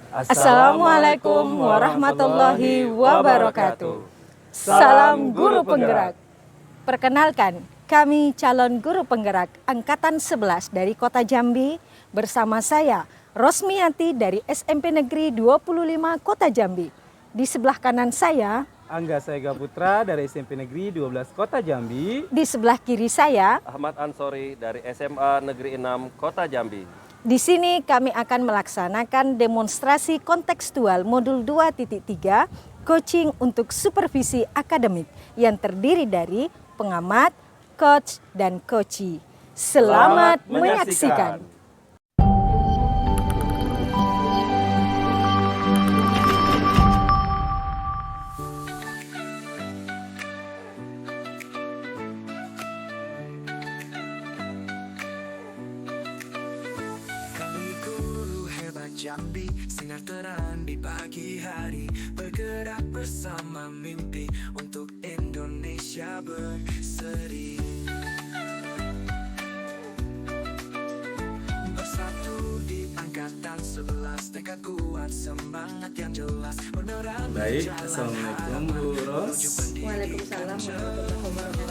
Assalamualaikum warahmatullahi wabarakatuh. Salam guru penggerak. Perkenalkan, kami calon guru penggerak Angkatan 11 dari Kota Jambi bersama saya Rosmiati dari SMP Negeri 25 Kota Jambi. Di sebelah kanan saya Angga Sega Putra dari SMP Negeri 12 Kota Jambi. Di sebelah kiri saya Ahmad Ansori dari SMA Negeri 6 Kota Jambi. Di sini kami akan melaksanakan demonstrasi kontekstual modul 2.3 coaching untuk supervisi akademik yang terdiri dari pengamat, coach, dan coachee. Selamat menyaksikan. Jambi, sinar terang di pagi hari, bergerak bersama mimpi untuk Indonesia berseri. Bersatu di angkatan 11, tekad kuat, semangat yang jelas. Baik, Assalamualaikum Bu Ros. Waalaikumsalam warahmatullahi wabarakatuh.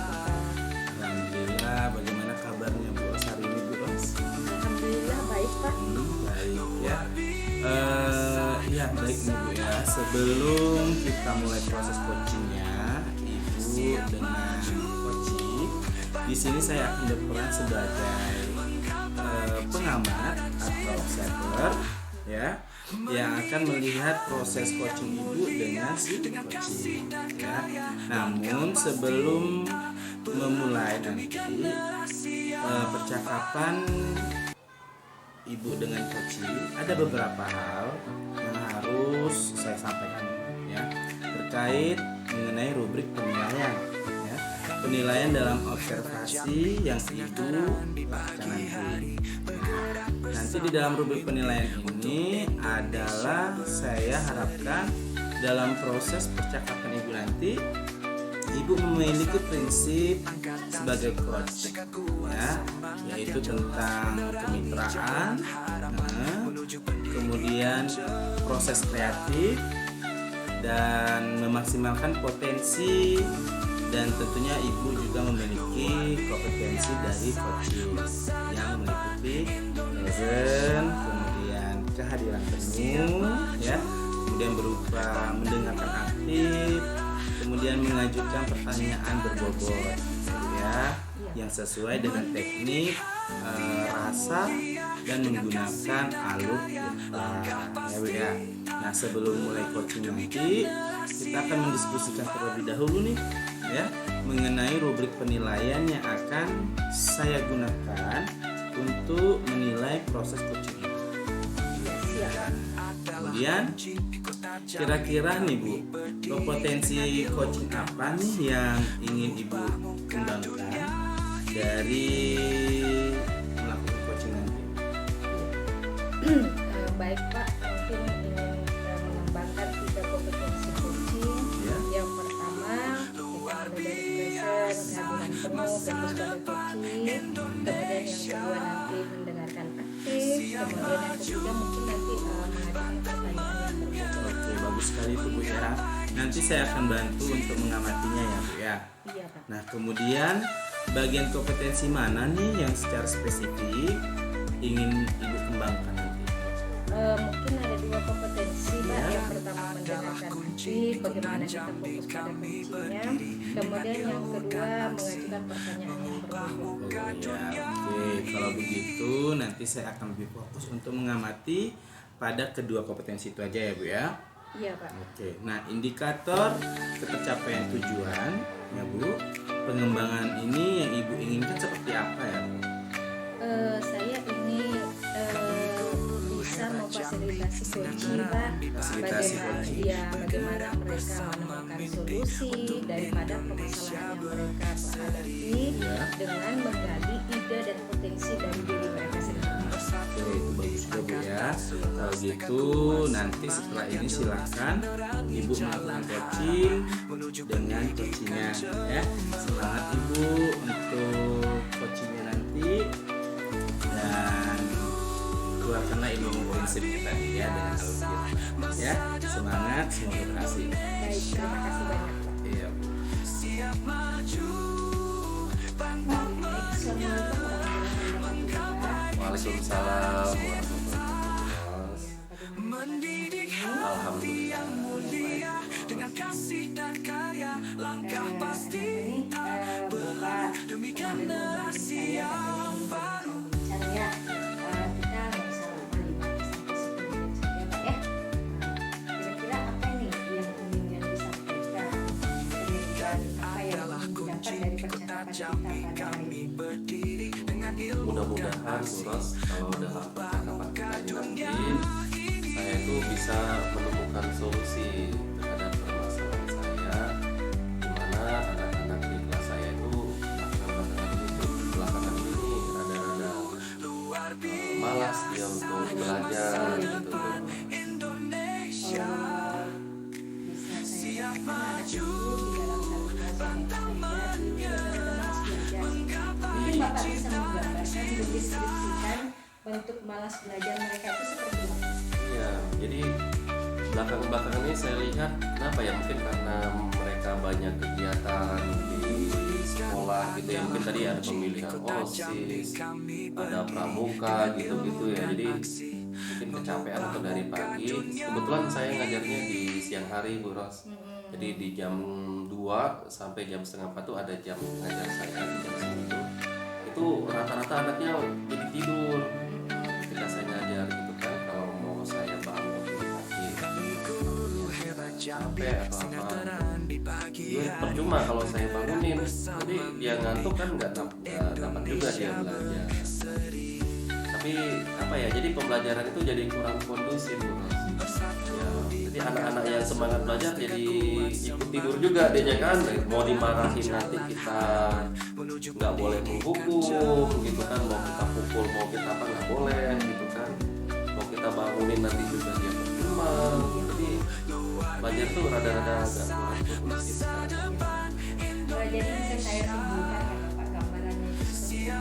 Alhamdulillah, bagaimana kabarnya Bu Ros hari ini Bu Ros? Alhamdulillah baik Pak. Baik ya. Ya baik nih Bu ya. Sebelum kita mulai proses coachingnya, Ibu dengan coaching, di sini saya akan berperan sebagai pengamat atau observer ya, yang akan melihat proses coaching Ibu dengan si coaching ya. Namun sebelum memulai nanti percakapan Ibu dengan coaching, ada beberapa hal yang harus saya sampaikan ya, terkait mengenai rubrik penilaian ya. Penilaian dalam observasi yang Ibu lakukan nanti. Nanti di dalam rubrik penilaian ini adalah saya harapkan dalam proses percakapan Ibu nanti Ibu memiliki prinsip sebagai coach ya, yaitu tentang kemitraan, kemudian proses kreatif dan memaksimalkan potensi, dan tentunya Ibu juga memiliki kompetensi dari coaching yang meliputi present, kemudian kehadiran penuh ya, kemudian berupa mendengarkan aktif, kemudian mengajukan pertanyaan berbobot ya, yang sesuai dengan teknik, rasa, dan menggunakan alur ya Bu ya. Nah sebelum mulai coaching nanti kita akan mendiskusikan terlebih dahulu nih ya, mengenai rubrik penilaian yang akan saya gunakan untuk menilai proses coaching ini. Kemudian kira-kira nih Bu, kompetensi coaching apa nih yang ingin Ibu kembangkan dari melakukan coaching nanti? Baik Pak, mungkin ingin mengembangkan 3 kompetensi coaching ya. Yang pertama kita mulai dari present, kehadiran penuh, fokus pada coaching. Kemudian yang kedua nanti mendengarkan aktif. Kemudian yang ketiga mungkin nanti mengajukan pertanyaan yang berbobot. Oke, bagus sekali itu Bu ya. Nanti saya akan bantu untuk mengamatinya ya Bu ya. Iya Pak. Nah kemudian bagian kompetensi mana nih yang secara spesifik ingin Ibu kembangkan nanti? Mungkin ada 2 kompetensi Pak. Yang pertama mendengarkan aktif, bagaimana kita fokus pada kuncinya. Kemudian yang kedua mengajukan pertanyaan yang berbobot. Oh ya, oke. Kalau begitu nanti saya akan lebih fokus untuk mengamati pada kedua kompetensi itu aja ya Bu ya. Iya Pak. Oke. Nah indikator ketercapaian tujuan ya Bu, pengembangan ini yang Ibu inginkan seperti apa ya Bu? Saya ini bisa memfasilitasi coaching Pak. Fasilitasi coaching. Bagaimana mereka menemukan solusi daripada permasalahan yang mereka hadapi dengan menggali ide dan potensi dari diri mereka sendiri. Oke, itu bagus juga Bu ya. Kalau gitu nanti setelah ini silakan Ibu melakukan coaching dengan coachingnya ya. Semangat Ibu untuk coachingnya nanti, dan keluarkanlah ilmu prinsipnya tadi ya dengan Alfir. Ya, semangat, semoga berhasil. Baik, terima kasih banyak Pak. Iya. Assalamualaikum warahmatullahi wabarakatuh. Waalaikumsalam warahmatullahi wabarakatuh. Alhamdulillah. dengan kasih dan karya langkah pasti Bapak demi generasi yang baru. Caranya kita nggak usah lama 5 sampai 10 menit saja Pak ya. Kira-kira apa nih yang ingin disampaikan dan apa yang ingin didapat dari percakapan kita pada hari ini? Mudah-mudahan Bu Ros, kalau dalam percakapan kita ini nanti saya itu bisa menemukan solusi terhadap permasalahan saya, di mana anak-anak di kelas saya itu belakangan ini rada-rada malas dia untuk belajar gitu. Mungkin Bapak bisa menggambarkan, mendeskripsikan bentuk malas belajar mereka itu seperti apa? Iya, jadi belakangan ini saya lihat kenapa ya, mungkin karena mereka banyak kegiatan di sekolah gitu ya, mungkin tadi ada pemilihan OSIS, ada pramuka gitu-gitu ya, jadi mungkin kecapean atau dari pagi. Kebetulan saya ngajarnya di siang hari Bu Ros, jadi di jam 2 sampai jam setengah 4 tuh ada jam ngajar saya di jam segitu. Itu rata-rata anaknya jadi tidur ketika saya ngajar gitu kan. Kalau mau saya bangun pagi capek atau apa, dia percuma kalau saya bangunin, jadi dia ngantuk kan nggak dapat juga dia belajar. Tapi apa ya, jadi pembelajaran itu jadi kurang kondusif Bu Ros. Ya, jadi anak-anak yang semangat belajar jadi ikut tidur juga dianya kan. Mau dimarahin nanti kita nggak boleh menghukum gitu kan, mau kita pukul mau kita apa nggak boleh gitu kan, mau kita bangunin nanti juga dia percuma. Jadi belajar tuh rada-rada agak kurang kondusif sekarang. Jadi bisa saya simpulkan ya Bapak, gambarannya itu seperti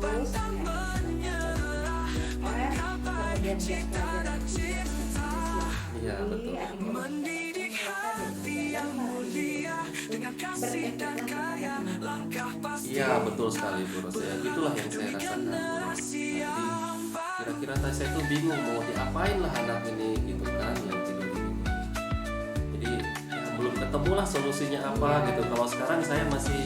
terus kemudian jam pelajaran Iya betul. Iya betul sekali Bu Ros, ya itulah yang saya rasakan Bu Ros. Nanti kira-kira saya tuh bingung mau diapain lah anak ini gitu kan yang tidur ini. Jadi ya, belum ketemulah solusinya apa gitu. Kalau sekarang saya masih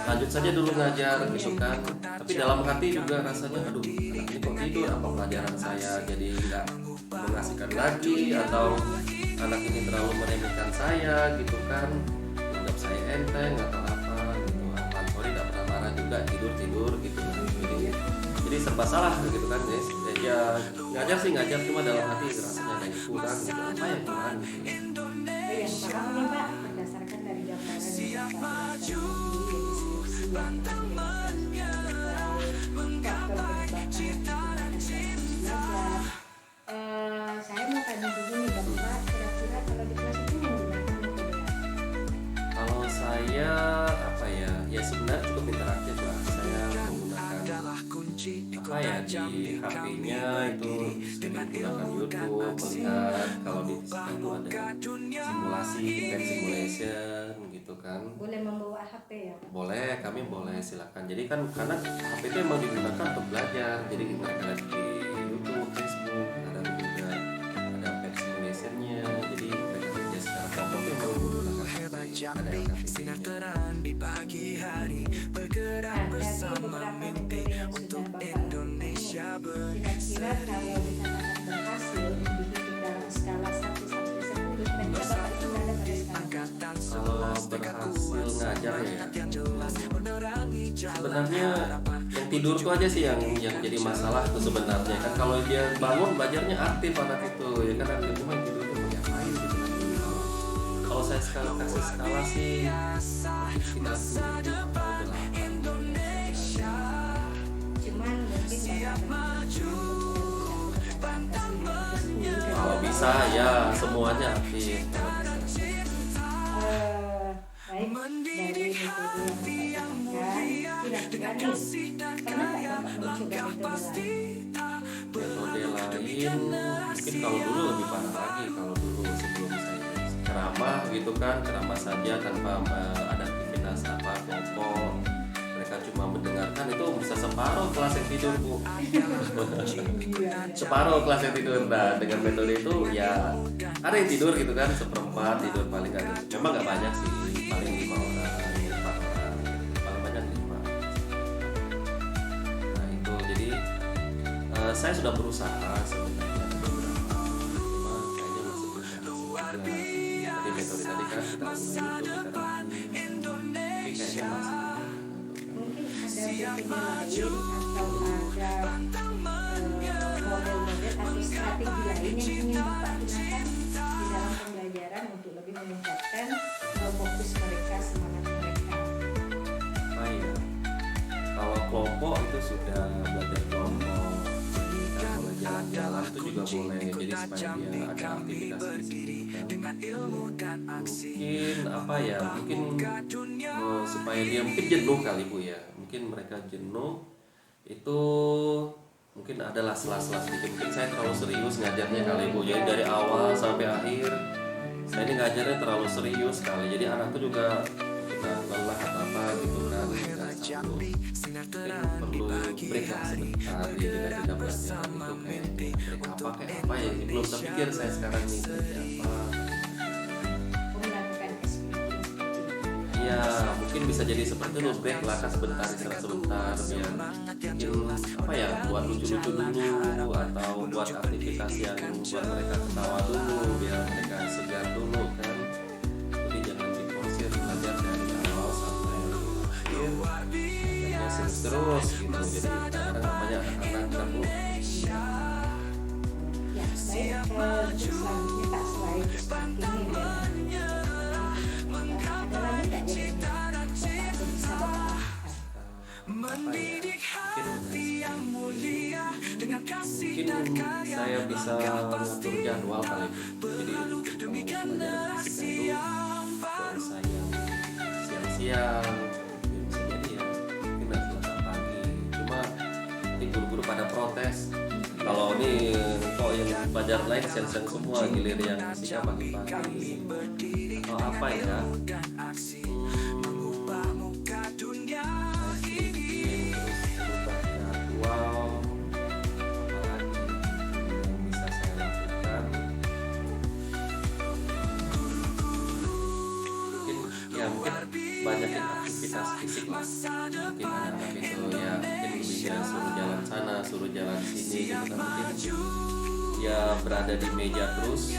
lanjut saja dulu ngajar gitu kan, tapi dalam hati juga rasanya aduh anak ini kok tidur, apa pelajaran saya jadi nggak mengasihkan lagi, atau anak ini terlalu meremehkan saya gitu kan, anggap saya enteng atau apa gitu, apa sorry nggak pernah marah juga, tidur gitu kan. Jadi serba salah gitu kan guys. Ya ngajar sih ngajar, cuma dalam hati rasanya ada yang kurang gitu, apa yang kurang gitu ya. yang pertama nih Pak, berdasarkan dari gambaran yang Bapak jelaskan tadi, saya mau tanya dulu nih Bapak, kira-kira kalau di kelas itu menggunakan metode apa? Kalau saya apa ya sebenarnya cukup interaktif lah. Saya menggunakan apa ya, di HP-nya itu menggunakan YouTube, melihat kalau di situ ada simulasi, event simulation gitu kan. Boleh membawa HP ya Pak? Boleh, kami boleh silakan. Jadi kan karena HP itu emang digunakan untuk belajar. Jadi mereka lihat di YouTube, Facebook, kadang juga ada event simulation-nya. Jadi mereka kerja secara kelompok yang mau menggunakan ada yang di pagi hari bergerak bersama mimpi untuk Indonesia kira-kira kalau dikatakan berhasil dihitung dalam skala 1 sampai 10, kira-kira Bapak itu berada pada skala kalau berhasil ngajar ya sebenarnya yang tidur tuh aja sih yang jadi masalah tuh sebenarnya kan. Kalau dia bangun belajarnya aktif anak itu ya kan, aktif, cuma tidur tuh mau ngapain gitu kan. Kalau saya kasih skala sih sekitar 7-8. cuman mungkin Kalau bisa ya semuanya aktif. baik dari metode yang Bapak kira-kira Rani, pernah nggak Bapak mencoba metode lain? Metode lain mungkin kalau dulu lebih parah lagi. Kalau dulu sebelum saya ceramah gitu kan, ceramah saja tanpa ada aktivitas apa kelompok, mereka cuma mendengarkan, itu bisa separuh kelas yang tidur Bu. Separuh kelas yang tidur. Nah dengan metode itu ya ada yang tidur gitu kan, seperempat tidur paling nggak, memang nggak banyak sih, paling 5 orang 4 orang, paling banyak 5. Nah itu jadi saya sudah berusaha sebenarnya ada beberapa, cuma kayaknya masih belum juga. Jadi metode tadi kan kita mulai itu tapi kayaknya masih Mungkin ada metode lain atau ada model-model atau strategi lain yang ingin Bapak gunakan di dalam pembelajaran untuk lebih meningkatkan fokus mereka, semangat mereka. apa ya, kalau kelompok itu sudah belajar kelompok, kalau jalan-jalan itu juga boleh, jadi supaya dia ada aktivitas fisik kan. Mungkin apa ya, mungkin supaya dia mungkin jenuh kali Bu ya, mungkin mereka jenuh itu mungkin adalah sela-sela sedikit, mungkin saya terlalu serius ngajarnya kali Bu, jadi dari awal sampai akhir saya ini ngajarnya terlalu serius kali, jadi anak tuh juga kita lelah atau apa gitu kan, perlu break lah sebentar di jeda-jeda belajar itu, kayak break apa ya, belum terpikir saya sekarang nih kerja apa. Melakukan SPP. Ya mungkin bisa jadi seperti itu, break lah kan sebentar, istirahat sebentar biar mungkin apa ya, buat lucu-lucu dulu atau buat aktivitas yang buat mereka ketawa dulu biar mereka segar dulu kan. Jadi jangan diforsir belajar dari awal sampai akhir, belajarnya serius terus gitu. Jadi kadang-kadang namanya anak-anak kan Bu. Ya, baik. Untuk selanjutnya Kak, selain speaking dan ada lagi nggak yang Bapak bisa Bapak lakukan? Mungkin saya bisa ngatur jadwal kali Bu. Jadi kalau pelajaran fisika itu baru saya siang-siang, bisa jadi ya mungkin harus datang pagi. Cuma nanti guru-guru pada protes kalau ini kok yang pelajaran lain siang-siang semua, gilir yang fisika pagi-pagi atau apa ya. Banyakin aktivitas fisik lah, mungkin anak-anak itu ya mungkin bisa suruh jalan sana, suruh jalan sini gitu kan, mungkin ya berada di meja terus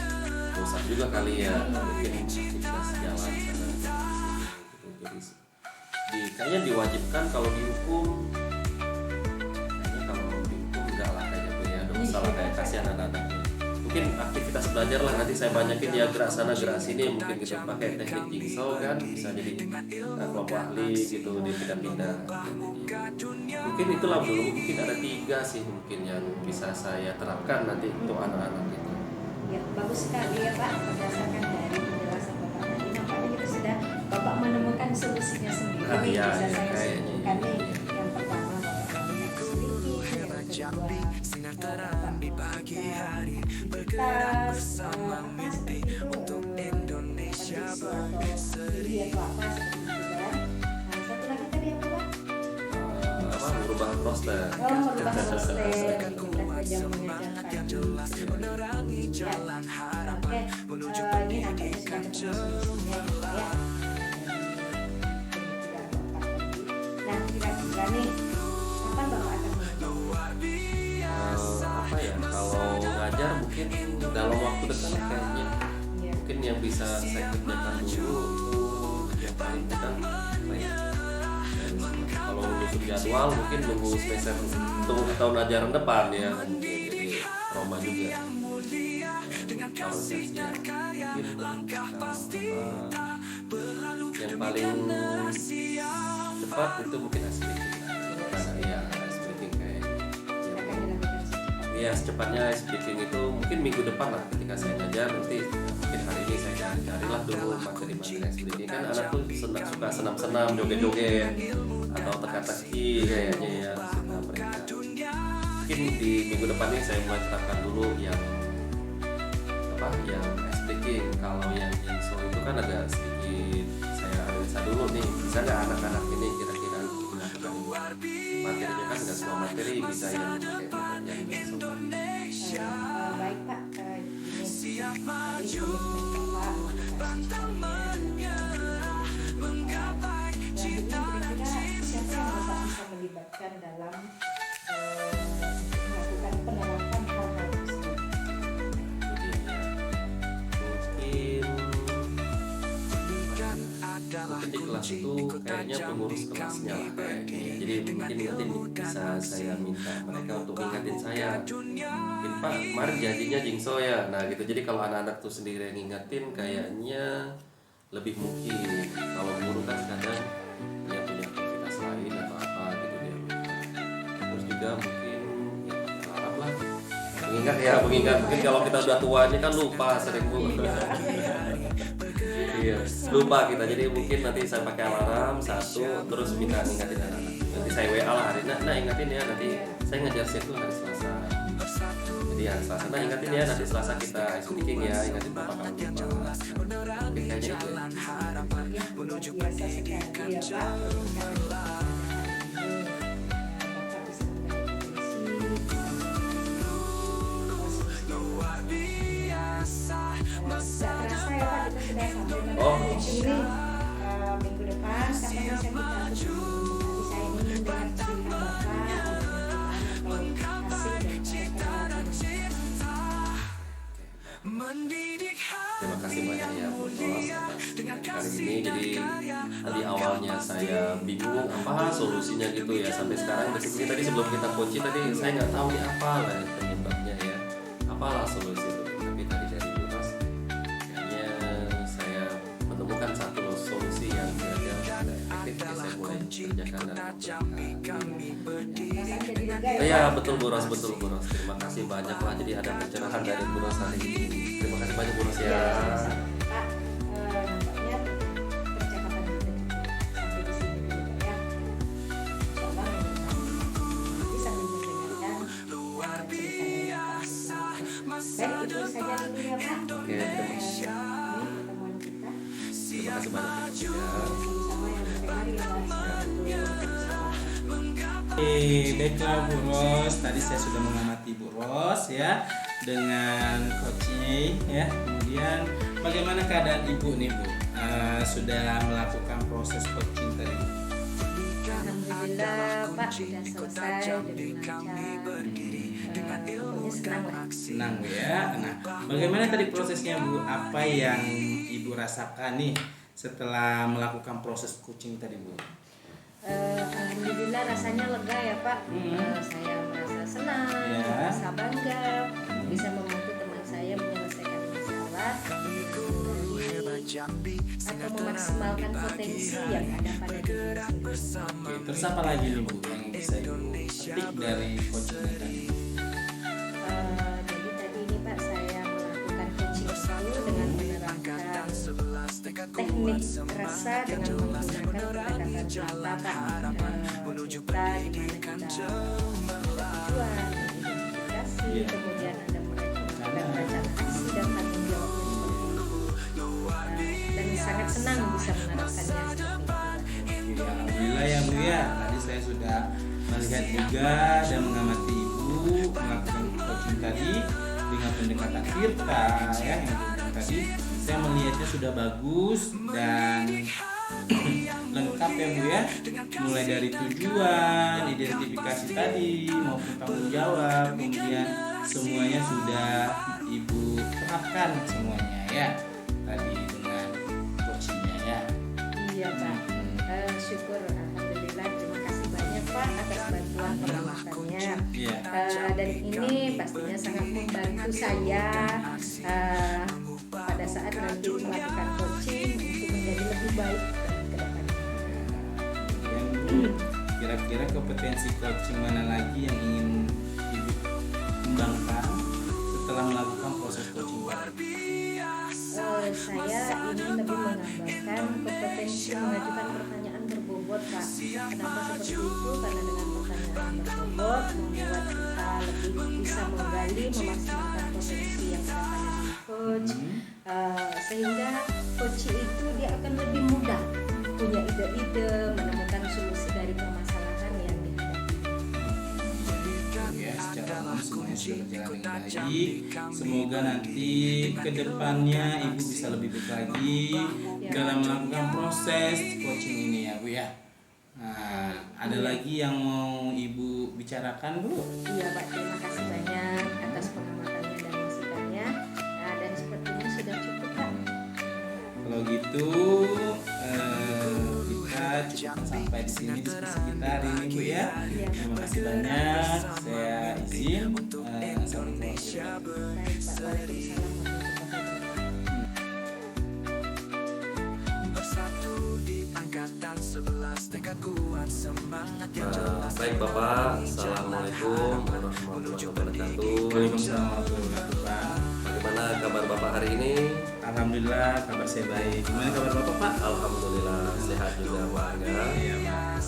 bosan juga kali ya, mungkin aktivitas jalan sana gitu. Jadi kayaknya diwajibkan, kalau dihukum kayaknya, kalau dihukum enggak lah kayaknya Bu ya, ada masalah kayak kasihan anak-anak. Mungkin aktivitas belajar lah, nanti saya banyakin ya gerak sana gerak sini, mungkin kita pakai teknik jigsaw kan, bisa jadi kelompok ahli gitu, dipindah-pindah. Mungkin itulah dulu, mungkin ada 3 sih mungkin yang bisa saya terapkan nanti untuk anak-anak itu. Ya, bagus sekali ya Pak, berdasarkan dari penjelasan Bapak tadi, nampaknya kita sudah Bapak menemukan solusinya sendiri. Ah, iya, bisa saya kayaknya. sebutkan nih. Yang pertama Bapak banyak sedikit, yang kedua aktivitas mimpi untuk Indonesia berseri atau apa seperti itu kan. Nah, satu lagi tadi apa Pak? Apa, merubah roster. Oh, merubah roster, aktivitas jam mengajar pagi. Ya, oke. Ini nampaknya sudah ketemu solusinya ya. Nah, kira-kira nih, kapan Bapak akan mencoba? Apa ya, kalau ngajar mungkin dalam waktu dekat kayaknya, Ya. mungkin yang bisa saya kerjakan dulu yang paling dekat apa ya, kalau nyusun jadwal mungkin nunggu semester, tunggu tahun ajaran depan ya, jadi trauma juga. Kalau saya yang paling cepat itu mungkin SPT, karena ya SPT kayak Akan dilakukan secepatnya. ya secepatnya speaking itu mungkin minggu depan lah, ketika saya ngajar nanti mungkin hari ini saya carilah dulu materi-materi speaking, kan anak tuh suka senam-senam, joget-joget, atau teka-teki kayaknya ya suka mereka. Mungkin di minggu depan ini saya mulai terapkan dulu yang ice breaking. Kalau yang jingso itu kan agak sedikit saya analisa dulu nih, bisa nggak anak-anak ini kira-kira melakukan materinya, kan nggak semua materi bisa yang jingso. Baik Pak, ini dari komitmen Bapak kira-kira siapa yang Bapak bisa melibatkan dalam melakukan penerapan hal-hal tersebut? Mungkin di kelas itu kayaknya pengurus kelasnya lah kayaknya. Jadi mungkin nanti bisa saya minta mereka untuk ingatin saya, mungkin Pak kemarin janjinya jingso ya, nah gitu. Jadi kalau anak-anak tuh sendiri yang ngingetin kayaknya lebih mungkin. Kalau guru kan kadang dia punya aktivitas lain atau apa gitu dia lupa. Terus juga mungkin ya alarm lah, mengingat mungkin kalau kita udah tua ini kan lupa sering Bu. Iya, lupa kita. Jadi mungkin nanti saya pakai alarm satu, terus minta ingatin anak-anak. Nanti saya WA lah hari nah ingatin ya, nanti saya ngajar situ hari Selasa. Jadi hari Selasa, nah ingatin ya nanti Selasa kita ice breaking ya, ingatin Bapak kalau lupa. Mungkin kayaknya itu ya. Biasa sekali ya Pak. Gak terasa ya Pak, kita sudah sampai ini minggu depan kapan bisa kita bisa ini mendengar cerita Bapak Terima kasih banyak ya Bu Ros atas kali ini. Jadi tadi awalnya saya bingung apa solusinya gitu ya, sampai sekarang basically tadi sebelum kita coaching tadi saya nggak tahu nih apa lah penyebabnya ya, apalah solusi itu. Tapi tadi dari Bu Ros kayaknya saya menemukan satu solusi yang kira-kira efektif, jadi saya mulai kerjakan dalam ya betul Bu Ros, betul Bu Ros. Terima kasih banyak lah, jadi ada pencerahan dari Bu Ros hari ini. Terima kasih banyak Bu Ros ya. Pak, nampaknya percakapan kita sampai di sini dulu ya. Insyaallah nanti sambil mendengarkan cerita dari Bapak. Baik, itu saja dulu ya Pak. Oke, Ini pertemuan kita. terima kasih banyak ya. Sama yang mendengar ya Baiklah Bu Ros, tadi saya sudah mengamati Bu Ros ya dengan coaching ya. Kemudian bagaimana keadaan Ibu nih Bu? Sudah melakukan proses coaching tadi? Alhamdulillah Pak sudah selesai dengan lancar. Pokoknya senang lah. Senang Bu ya. Nah, bagaimana tadi prosesnya Bu? Apa yang Ibu rasakan nih setelah melakukan proses coaching tadi Bu? Alhamdulillah rasanya lega ya Pak. Saya merasa senang, Ya. merasa bangga bisa membantu teman saya menyelesaikan masalah atau memaksimalkan potensi yang ada pada diri sendiri. Oke, terus apa lagi nih Bu yang bisa Ibu petik dari coaching tadi? Jadi tadi ini Pak saya melakukan coaching selalu dengan menerapkan teknik rasa dengan menggunakan pendekatan mata Pak. Kita dimana kita tujuan, identifikasi, kemudian ada perencanaan aksi dan tanggung jawabnya seperti itu. Dan sangat senang bisa menerapkannya seperti itu. Oke, alhamdulillah ya Bu ya. Tadi saya sudah melihat juga dan mengamati Ibu melakukan coaching tadi dengan pendekatan Tirta ya yang Ibu tadi. Saya melihatnya sudah bagus dan lengkap ya Bu ya, mulai dari tujuan, identifikasi tadi maupun tanggung jawab, kemudian semuanya sudah Ibu terapkan semuanya ya tadi dengan coachingnya ya. Iya Pak, syukur alhamdulillah, terima kasih banyak Pak atas bantuan pengamatannya. Iya. Dan ini pastinya sangat membantu saya pada saat nanti melakukan coaching untuk menjadi lebih baik ke depan. Kemudian Bu, kira-kira kompetensi coaching mana lagi yang ingin Ibu kembangkan setelah melakukan proses coaching tadi? Saya ingin lebih mengembangkan kompetensi mengajukan pertanyaan berbobot berbobot Pak. Kenapa seperti itu? Karena dengan pertanyaan berbobot membuat kita lebih bisa menggali, memaksimalkan potensi yang ada di coach, sehingga coach itu dia akan lebih mudah punya ide-ide, menemukan solusi dari permasalahan yang dihadapi. Ya, secara umum semuanya sudah berjalan dengan baik. Semoga nanti ke depannya Ibu bisa lebih baik lagi dalam melakukan proses coaching ini ya Bu ya. Nah, ada lagi yang mau Ibu bicarakan Bu? Iya Pak, terima kasih banyak atas pengamatannya dan masukannya. Nah, dan sepertinya sudah cukup Pak. Kalau gitu kita cukup sampai di sini diskusi kita hari ini Bu ya. Terima kasih banyak. Saya izin. Assalamualaikum warahmatullahi wabarakatuh. Baik Pak, waalaikumsalam warahmatullahi wabarakatuh. Bersatu di angkatan 11 tekad kuat semangat yang jelas. Baik Bapak, Assalamualaikum warahmatullahi wabarakatuh. Waalaikumsalam warahmatullahi wabarakatuh Pak. Bagaimana kabar Bapak hari ini? Alhamdulillah kabar saya baik. Gimana kabar Bapak Pak? Alhamdulillah sehat juga Pak Angga. Iya Pak.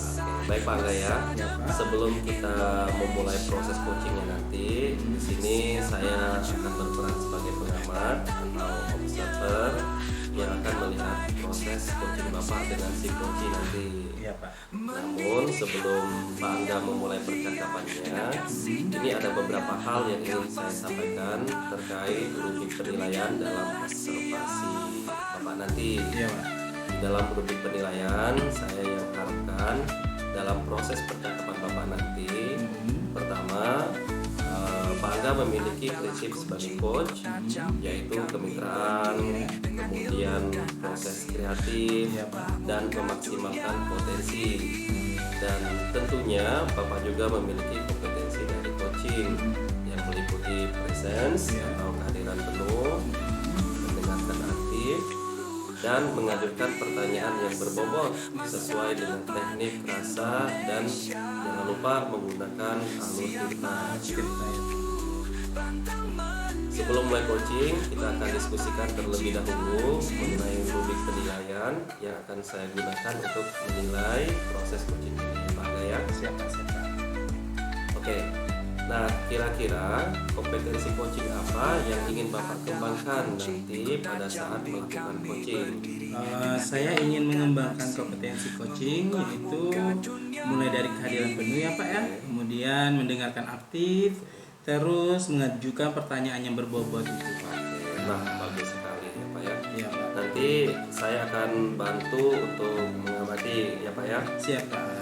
Baik Pak Angga ya. Ya, Pak. Sebelum kita memulai proses coachingnya nanti, di sini saya akan berperan sebagai pengamat atau observer yang akan melihat proses coaching Bapak dengan si coaching nanti. Iya Pak. Namun sebelum Pak Angga memulai percakapannya, ini ada beberapa hal yang ingin saya sampaikan terkait rubrik penilaian dalam observasi Bapak nanti. Iya Pak. Di dalam rubrik penilaian, saya yang harapkan dalam proses percakapan Bapak nanti, pertama, Pak Angga memiliki prinsip sebagai coach, yaitu kemitraan, kemudian proses kreatif, dan memaksimalkan potensi. Dan tentunya Bapak juga memiliki kompetensi dari coaching yang meliputi presence atau kehadiran penuh, mendengarkan aktif, dan mengajukan pertanyaan yang berbobot sesuai dengan teknik rasa, dan jangan lupa menggunakan alur cerita. Sebelum mulai coaching, kita akan diskusikan terlebih dahulu mengenai rubrik penilaian yang akan saya gunakan untuk menilai proses coaching ini, Pak Gaya. Siapa? Oke. Nah, kira-kira kompetensi coaching apa yang ingin Bapak kembangkan nanti pada saat melakukan coaching? Saya ingin mengembangkan kompetensi coaching, yaitu mulai dari kehadiran penuh ya Pak ya, kemudian mendengarkan aktif, terus mengajukan pertanyaan yang berbobot itu Pak. Nah, bagus sekali ya Pak ya. Iya Pak. Nanti saya akan bantu untuk mengamati ya Pak ya. Siap Pak.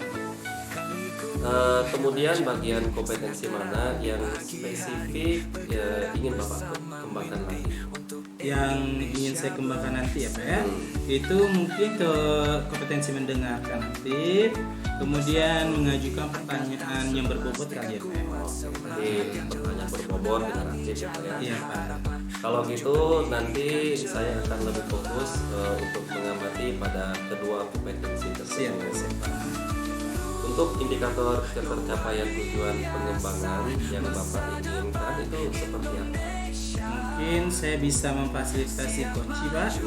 Kemudian bagian kompetensi mana yang spesifik ingin Bapak kembangkan lagi? Yang ingin saya kembangkan nanti ya Pak ya, itu mungkin ke kompetensi mendengarkan aktif, kemudian mengajukan pertanyaan yang berbobot kali ya Pak ya. Jadi pertanyaan berbobot dengan aktif ya Pak ya. Iya Pak. Kalau gitu nanti saya akan lebih fokus untuk mengamati pada kedua kompetensi Siap tersebut. Pak. Untuk indikator ketercapaian tujuan pengembangan yang Bapak inginkan itu seperti apa? Mungkin saya bisa memfasilitasi coach Pak,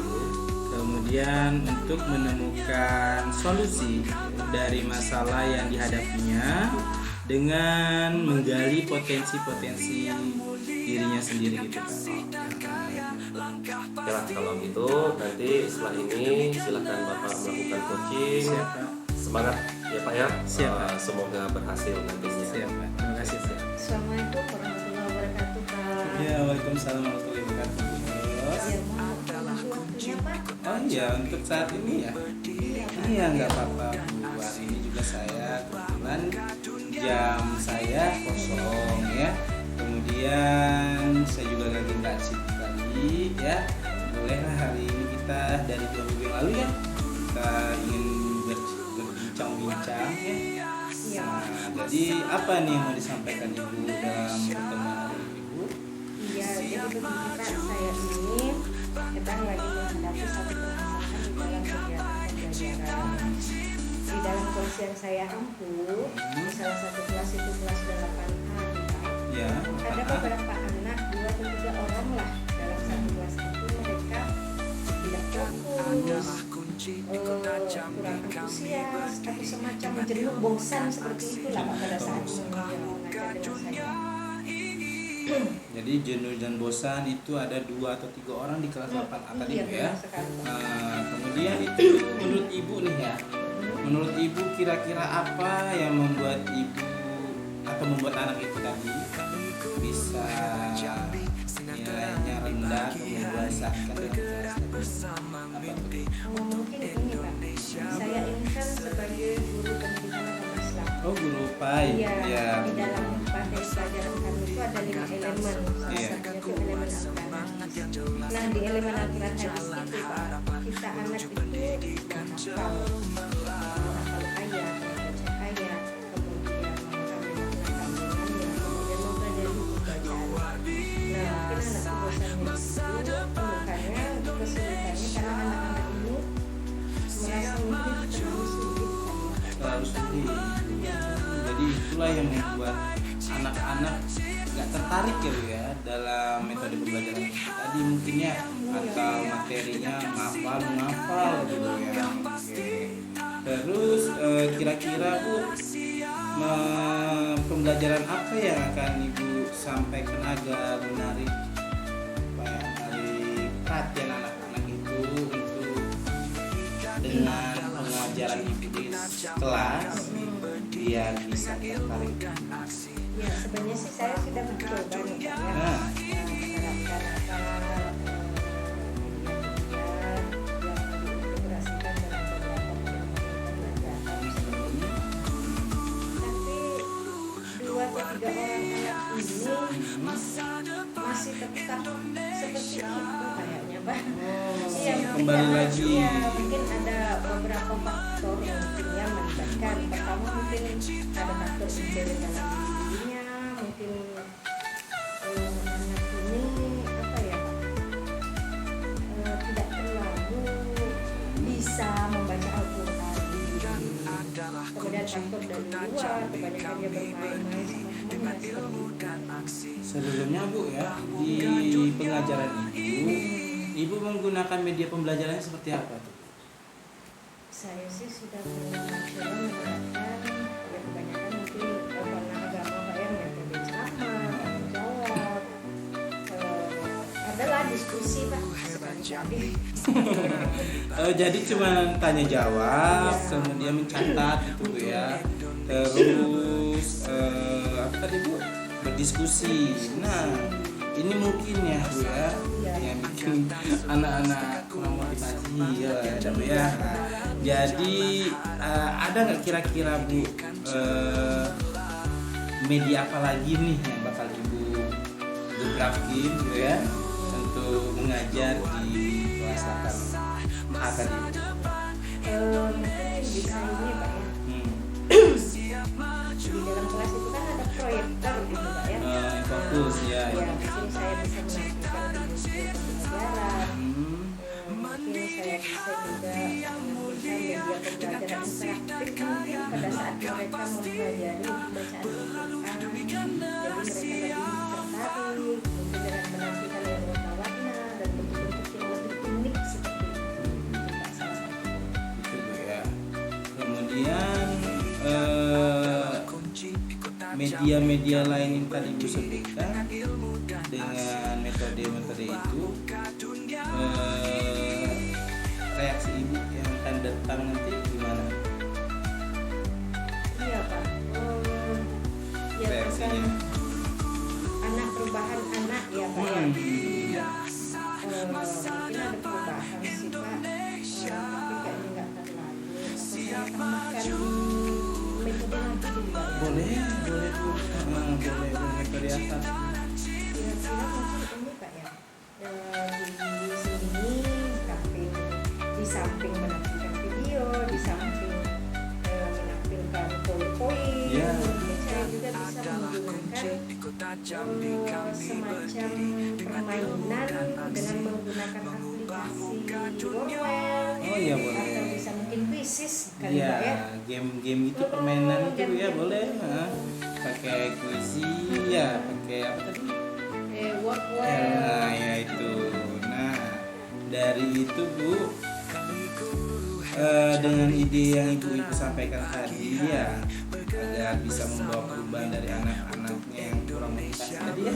kemudian untuk menemukan solusi dari masalah yang dihadapinya dengan menggali potensi-potensi dirinya sendiri gitu Pak. Oke lah, kalau gitu nanti setelah ini silakan Bapak melakukan coaching. Siap Pak. Semangat ya Pak ya. Siap, Pak. Semoga berhasil nantinya. Siap Pak. Terima kasih Pak. Assalamualaikum warahmatullahi wabarakatuh Pak. Ya, waalaikumsalam warahmatullahi wabarakatuh. Bos. Ya, mohon waktunya Pak. Oh iya, untuk saat ini ya. Iya, nggak apa-apa Bu. Hari ini juga saya kebetulan jam saya kosong ya. Kemudian saya juga lagi nggak sibuk lagi ya. Bolehlah hari ini kita dari 2 minggu yang lalu ya, kita ingin berbincang-bincang ya. Iya. Nah, jadi apa nih yang mau disampaikan Ibu dalam pertemuan hari ini Ibu? Iya, jadi begini Pak, saya ini sedang lagi menghadapi satu permasalahan di dalam kegiatan pembelajaran. Di dalam kelas yang saya ampu, di salah satu kelas itu kelas 8A Pak. Ya, Ada beberapa anak, 2 atau 3 orang lah dalam satu kelas itu mereka tidak fokus, kurang antusias atau semacam jenuh, bosan seperti itulah Pak pada saat mengajar dengan saya. Jadi jenuh dan bosan itu ada 2 atau 3 orang di kelas 8 A tadi Iya, Bu, ya. benar sekali. Kemudian itu menurut Ibu nih ya. Menurut Ibu kira-kira apa yang membuat Ibu atau membuat anak itu tadi bisa nilainya rendah atau membiasakan dengan kelas tadi? Mungkin ini Pak, saya ini kan sebagai guru pendidikan agama Islam. Oh, guru PAI. Iya, Ya. di dalam materi pelajaran kami itu ada 5 elemen, salah Iya. satunya itu elemen Al-Quran. Nah, di elemen Al-Quran hadis itu Pak, kita anak itu menghafal ayat, membaca ayat, kemudian memahami makna kandungannya, kemudian mempelajari hukum bacaan. Nah, mungkin anak bosannya itu makanya kesulitannya karena anak-anak ini merasa mungkin terlalu sulit. Terlalu sulit. Jadi itulah yang membuat anak-anak nggak tertarik ya Bu ya dalam metode pembelajaran tadi mungkin ya, atau materinya ngafal gitu ya. Oke. Terus kira-kira Bu pembelajaran apa yang akan Ibu sampaikan agar menarik perhatian anak-anak itu untuk dengan pengajaran Ibu di kelas biar bisa tertarik. Ya, sebenarnya sih saya sudah mencoba nih Pak ya, Nah. menerapkan media yang diintegrasikan dalam beberapa pembelajaran seperti ini. Tapi 2 atau 3 orang anak ini masih tetap seperti itu kayaknya Pak. Iya, Kembali lagi. Iya, mungkin ada beberapa faktor yang mungkin melibatkan. Pertama mungkin ada faktor sendiri dalam dirinya, mungkin anak ini apa ya Pak, tidak terlalu bisa membaca Al-Quran. Kemudian faktor dari luar, kebanyakan dia bermain-main sama temannya. Sebelumnya Bu ya, di pengajaran Ibu menggunakan media pembelajarannya seperti apa tuh? Saya sih sudah mencoba menerapkan ya kebanyakan mungkin warna agama Pak ya, metode ceramah, tanya jawab, adalah diskusi Pak sekali-kali. Jadi cuma tanya jawab, kemudian mencatat gitu Bu ya. Terus apa tadi Bu? Berdiskusi. Nah, ini mungkin ya Bu ya, yang bikin anak-anak kurang motivasi ya Bu ya. Jadi ada nggak kira-kira Bu media apa lagi nih yang bakal Ibu gebrakin gitu ya untuk mengajar di kelas 8 A tadi? Mungkin bisa ini Pak ya. Di dalam kelas itu kan ada proyektor gitu Pak ya. Fokus ya. Ya, mungkin saya bisa menampilkan video pembelajaran. Mungkin saya bisa juga menampilkan media pembelajaran interaktif mungkin pada saat mereka mempelajari bacaan Al-Quran. Jadi mereka lebih tertarik mungkin dengan menampilkan yang warna-warna dan bentuk-bentuk yang lebih unik seperti itu. Pak, salah satu. Itu Bu ya. Kemudian media-media lain yang tadi Ibu sebutkan dengan metode-metode itu, reaksi Ibu yang akan datang nanti gimana? Iya Pak. Ya Reaksinya? anak perubahan anak ya Pak ya. Mungkin ada perubahan sih Pak, tapi kayaknya nggak terlalu. Atau saya tambahkan metode lagi gitu Pak ya. Boleh Bu. Boleh metode apa? Kira-kira mungkin ini Pak ya, di sini di samping menampilkan video, di samping menampilkan poin-poin, Ya. saya juga bisa menggunakan semacam permainan dengan menggunakan aplikasi Wordwell. Oh iya boleh. Atau bisa mungkin Quizzes kali Iya, Pak ya. game-game gitu permainan itu ya game-game boleh. gitu. Pakai kuisi ya, pakai apa tadi? Wordwell. Nah ya itu. Nah dari itu Bu, dengan ide yang ibu-ibu sampaikan tadi ya, agar bisa membawa perubahan dari anak-anaknya yang kurang motivasi tadi ya.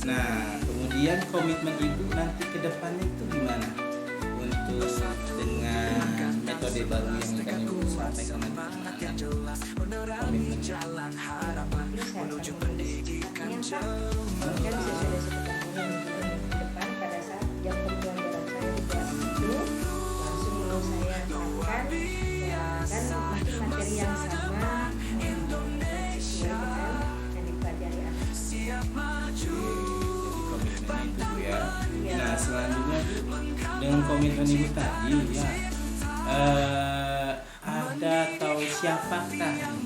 Nah, kemudian komitmen ibu nanti ke depannya itu gimana untuk dengan metode baru yang akan ibu sampaikan nanti? Komitmennya. Kan saya sudah sebutkan ini minggu depan pada saat jam pembelajaran saya di kelas itu langsung mau saya terapkan ya, kan mungkin materi yang sama sesuai dengan yang dipelajari anak. Jadi komitmen ibu ya. Nah, selanjutnya dengan komitmen ibu tadi ya, ada atau siapakah yang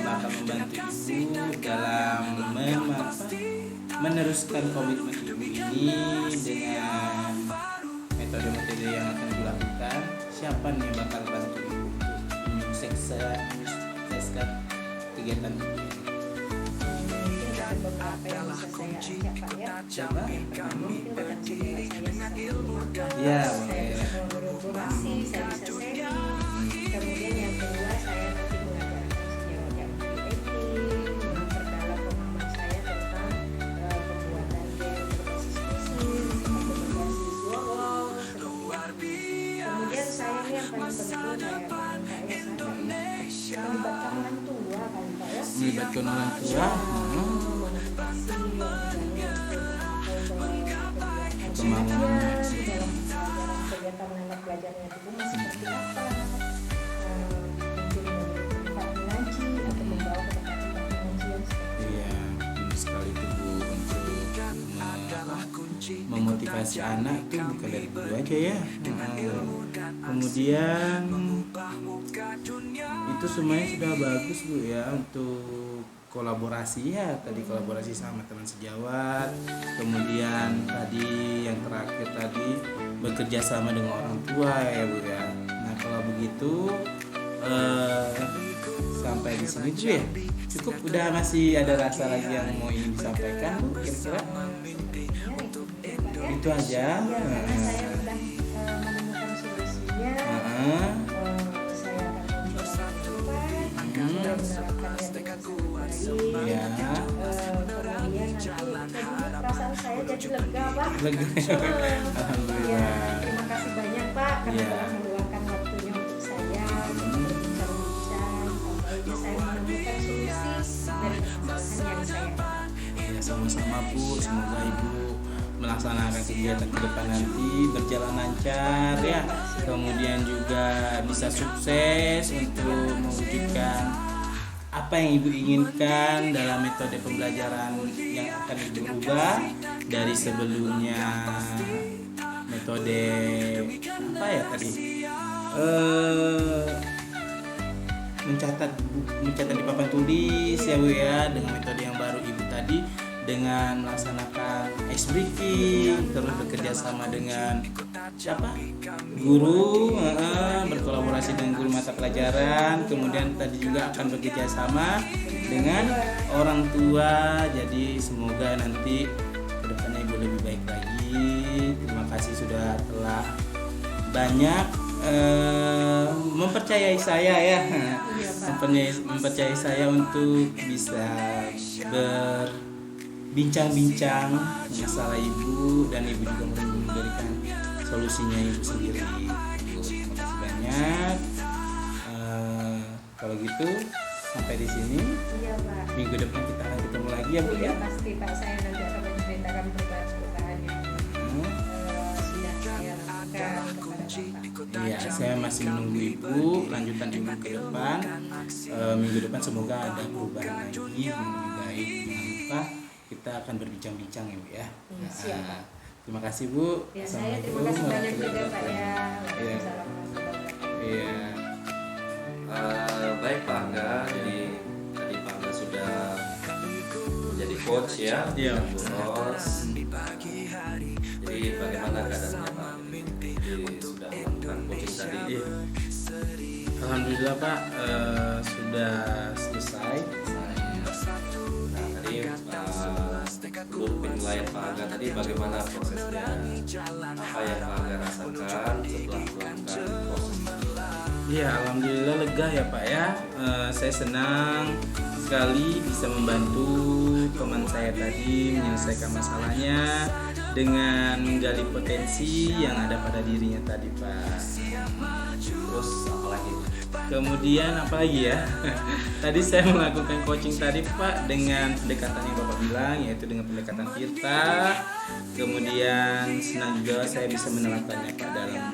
bakal membantu ibu dalam meneruskan komitmen ibu ini dengan metode-metode yang akan dilakukan? Siapa nih yang bakal bantu ibu untuk menyukseskan kegiatan ibu ini? Mungkin ada beberapa yang bisa saya ajak Pak ya. Siapa? Mungkin rekan saudara saya Ya, saya bisa kolaborasi, saya bisa sharing. Kemudian yang kedua saya nanti mengajarkan sejauh yang editing, memperdalam pemahaman saya tentang pembuatan game berbasis mesin, seperti berbasis wall, seperti itu. Kemudian saya ini yang paling penting saya melibatkan orang tua kan Pak ya. Melibatkan orang tua. Pembangunan di dalam kegiatan anak belajarnya itu seperti apa, mungkin tempat mengaji atau membawa ke tempat pengajian seperti Iya, benar sekali itu Bu, untuk memotivasi anak tuh bukan dari guru aja ya. Kemudian itu semuanya sudah bagus Bu ya, untuk kolaborasi ya, tadi kolaborasi sama teman sejawat, kemudian tadi yang terakhir tadi bekerja sama dengan orang tua ya Bu ya. Nah, kalau begitu sampai di sini dulu ya, cukup, udah masih ada rasa lagi yang mau ingin disampaikan Bu, kira-kira itu aja. karena saya sudah menemukan solusinya. Saya akan mencoba dan menerapkannya dengan sangat baik. Ya. Kemudian nanti perasaan saya jadi lega Pak. Lega. Ya, Alhamdulillah. terima kasih banyak Pak karena Ya. telah meluangkan waktunya untuk saya berbincang-bincang sampai saya menemukan solusi dari permasalahan yang saya alami. Ya, sama-sama Bu, semoga Ibu melaksanakan kegiatan ke depan nanti berjalan lancar ya, kemudian juga bisa sukses untuk mewujudkan apa yang Ibu inginkan dalam metode pembelajaran yang akan Ibu ubah dari sebelumnya metode apa ya tadi, mencatat di papan tulis ya Bu ya, dengan metode yang baru Ibu tadi, dengan melaksanakan ice breaking, terus bekerja sama dengan siapa? Guru, berkolaborasi dengan guru mata pelajaran, kemudian tadi juga akan bekerja sama dengan orang tua. Jadi semoga nanti kedepannya Ibu lebih baik lagi. Terima kasih sudah telah banyak mempercayai saya ya, mempercayai saya untuk bisa bincang-bincang masalah Ibu, dan Ibu juga memberikan solusinya Ibu sendiri. Terima kasih banyak. Kalau gitu sampai di sini. Iya Pak. Minggu depan kita akan ketemu lagi ya Bu Iya ya. pasti Pak, saya nanti akan menceritakan perubahan-perubahan yang sudah saya lakukan kepada Bapak. Iya, saya masih menunggu Ibu lanjutan Ibu ke depan. Minggu depan semoga ada perubahan lagi yang lebih baik. Jangan lupa kita akan berbincang-bincang ya Bu ya. Iya, siap, Pak. Terima kasih Bu. Ya, saya terima kasih banyak juga Pak ya. Iya. Waalaikumsalam warahmatullahi wabarakatuh. Iya. Baik Pak Angga, jadi tadi Pak Angga sudah menjadi coach ya, Iya. Bu Ros. Jadi bagaimana keadaannya Pak? Jadi sudah melakukan coaching tadi. Iya. Alhamdulillah Pak, sudah selesai. Nah tadi menurut penilaian Pak Angga tadi bagaimana prosesnya? Apa yang Pak Angga rasakan setelah melakukan proses? Iya, alhamdulillah lega ya Pak ya. Saya senang sekali bisa membantu teman saya tadi menyelesaikan masalahnya dengan menggali potensi yang ada pada dirinya tadi Pak. Terus apalagi? Kemudian apalagi ya? Tadi saya melakukan coaching tadi Pak dengan pendekatan yang Bapak bilang, yaitu dengan pendekatan Tirta. Kemudian senang juga saya bisa menerapkannya Pak dalam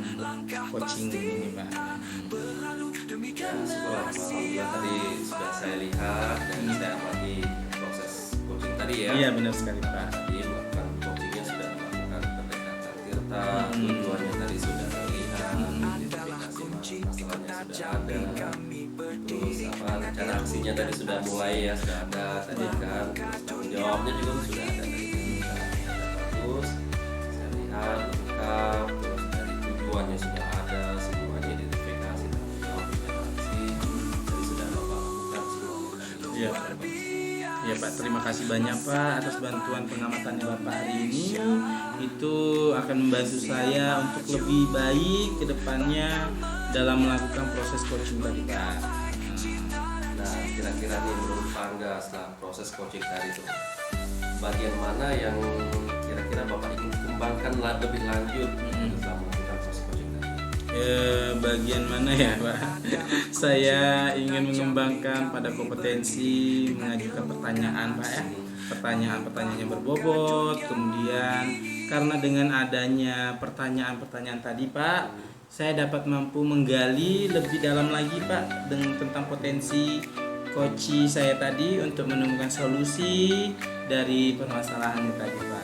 coaching ini Pak. Ya, syukur alhamdulillah tadi sudah saya lihat dan saya amati proses coaching tadi ya. Iya benar sekali Pak. Tadi melakukan coachingnya sudah melakukan pendekatan Tirta, tujuannya tadi sudah terlihat, identifikasi masalahnya sudah ada, terus rencana aksinya tadi sudah mulai ya, sudah ada tadi kan, terus tanggung jawabnya juga sudah ada tadi kan, bagus, saya lihat lengkap, terus dari tujuannya sudah ada, semuanya identifikasi tanggung jawab rencana aksi, tadi sudah Bapak lakukan semuanya. Iya Pak. Ya Pak, terima kasih banyak Pak atas bantuan pengamatannya Bapak hari ini. Itu akan membantu saya untuk lebih baik ke depannya dalam melakukan proses coaching tadi Pak. Nah, kira-kira nih menurut Pak Angga setelah proses coaching tadi itu bagian mana yang kira-kira Bapak ingin kembangkan lebih lanjut setelah melakukan proses coaching tadi? Bagian mana ya Pak? Saya ingin mengembangkan pada kompetensi mengajukan pertanyaan Pak ya. Pertanyaan-pertanyaan yang berbobot. Kemudian karena dengan adanya pertanyaan-pertanyaan tadi Pak, saya dapat mampu menggali lebih dalam lagi Pak tentang potensi coach saya tadi untuk menemukan solusi dari permasalahannya tadi Pak.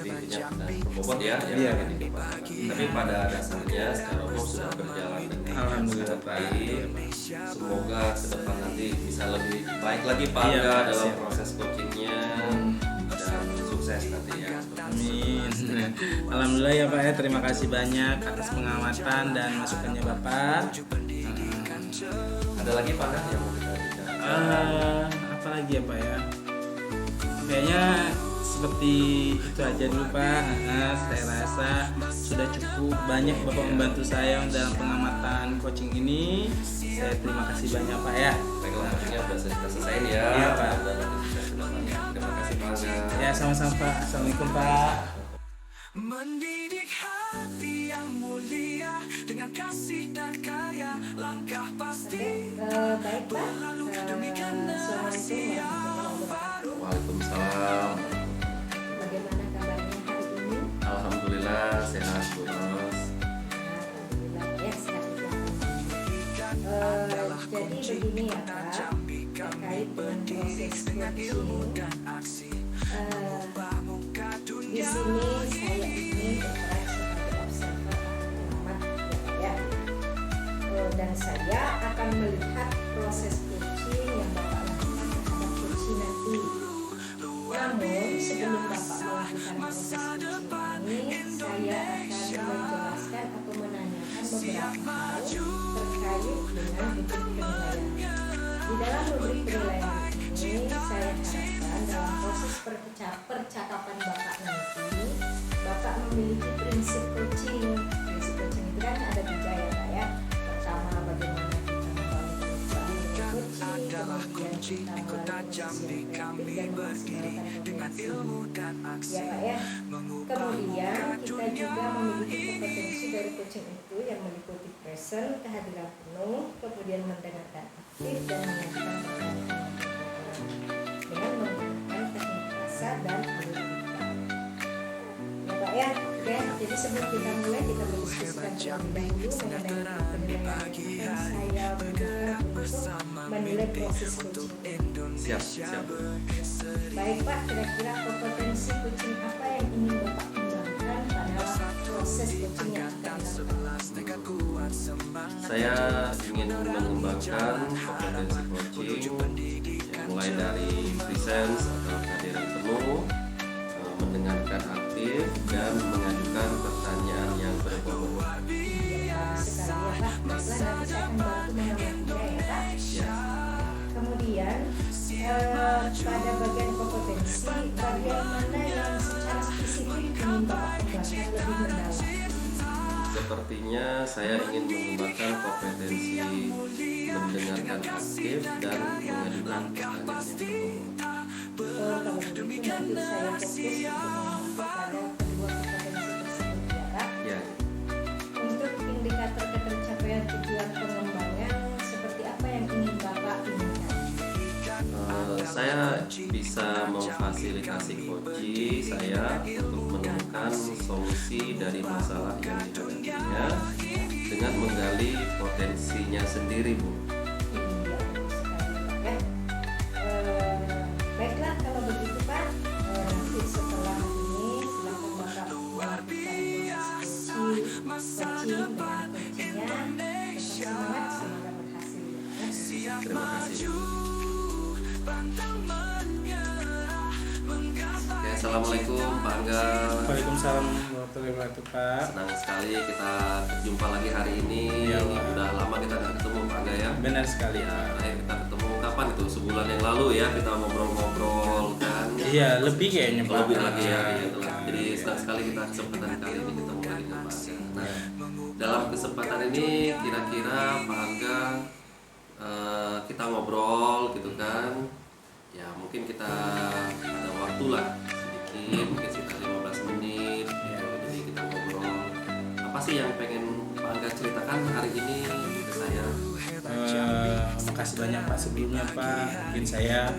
Intinya dan berbobot ya, Iya. yang ini Pak. Tapi pada dasarnya secara umum sudah berjalan dengan Alhamdulillah sangat Pak. baik. Semoga ke depan nanti bisa lebih baik lagi Pak Iya, Angga Pak. dalam Siap. proses coachingnya dan sukses nanti ya. Amin. Alhamdulillah ya Pak ya, terima kasih banyak atas pengamatan dan masukannya Bapak. Ada lagi Pak Angga yang mau kita bicara? Apa lagi ya Pak ya? Kayaknya seperti itu aja dulu Pak. Saya rasa sudah cukup banyak Bapak membantu saya dalam pengamatan coaching ini. Saya terima kasih banyak Pak ya. Baiklah, coachingnya sudah kita selesaiin ya. Iya, Pak. Dan nanti kita sudah banyak. Terima kasih Pak Angga. Ya sama-sama Pak. Assalamualaikum Pak. Mendidik hati yang mulia dengan kasih dan karya, langkah pasti. Baik Pak. Assalamualaikum warahmatullahi wabarakatuh. Waalaikumsalam. Bagaimana kabarnya hari ini? Alhamdulillah sehat Bu Ros. Alhamdulillah ya sehat selalu. Jadi begini ya Pak, terkait dengan proses coaching. Di sini saya ini berperan sebagai observer atau pengamat ya Pak ya. Dan saya akan melihat proses coaching yang Bapak lakukan terhadap coaching nanti. Namun sebelum Bapak melakukan proses coaching ini, saya akan menjelaskan atau menanyakan beberapa hal terkait dengan rubrik penilaian. Di dalam rubrik penilaian ini, saya harapkan dalam proses percakapan Bapak nanti, Bapak memiliki prinsip coaching. Prinsip coaching itu kan ada 3 ya Pak ya. Pertama, bagaimana kita membangun coaching, kemudian kita melakukan sesi yang kreatif dan memaksimalkan potensi. Ya Pak ya. Kemudian kita juga memiliki kompetensi dari coaching itu yang meliputi present, kehadiran penuh, kemudian mendengarkan aktif dan mengajukan pertanyaan dengan menggunakan teknik rasa dan alur pikir. Ya Pak ya. Oke, jadi sebelum kita mulai, kita berdiskusikan terlebih dahulu mengenai penilaian yang saya gunakan untuk menilai proses coaching. Siap. Baik Pak, kira-kira kompetensi coaching apa yang ingin Bapak kembangkan pada proses coaching yang akan dilakukan? Saya ingin mengembangkan kompetensi coaching yang mulai dari presence atau kehadiran penuh, mendengarkan aktif dan mengajukan pertanyaan yang berbobot. Ya, sekali ya Pak. Baiklah, nanti saya akan bantu mengamatinya ya Pak. Ya. Kemudian pada bagian kompetensi, bagian mana yang secara spesifik ingin Bapak kembangkan lebih mendalam? Sepertinya saya ingin mengembangkan kompetensi mendengarkan aktif dan mengajukan pertanyaan yang terhubung. Kalau begitu nanti saya fokus untuk pada kedua kompetensi tersebut ya Kak. Ya, Untuk indikator ketercapaian tujuan pengembangan, seperti apa yang ingin Bapak inginkan? saya bisa memfasilitasi coach saya untuk menemukan solusi dari masalah yang dihadapinya dengan menggali potensinya sendiri, Bu. Iya, sekali ya. Baiklah kalau begitu Pak, nanti setelah ini silakan Bapak melakukan proses coaching dengan coachingnya. Tetap semangat, semoga berhasil ya. Terima kasih. Oke, assalamualaikum Pak Angga. Waalaikumsalam warahmatullahi wabarakatuh Pak. Senang sekali kita berjumpa lagi hari ini. Iya, Pak. Udah lama kita nggak ketemu Pak Angga ya. Benar sekali Ya, Pak. terakhir kita ketemu kapan itu? Sebulan yang lalu ya, kita ngobrol-ngobrol kan. Iya, lebih kayaknya Pak. Lebih lagi ya, gitu lah. Jadi senang sekali kita kesempatan kali ini ketemu lagi dengan Pak Angga. Nah, dalam kesempatan ini kira-kira Pak Angga kita ngobrol gitu kan. Ya mungkin kita ada waktu lah sedikit, mungkin sekitar 15 menit gitu. Jadi kita ngobrol. Apa sih yang pengen Pak Angga ceritakan hari ini ke saya? Makasih banyak Pak sebelumnya Pak. Mungkin saya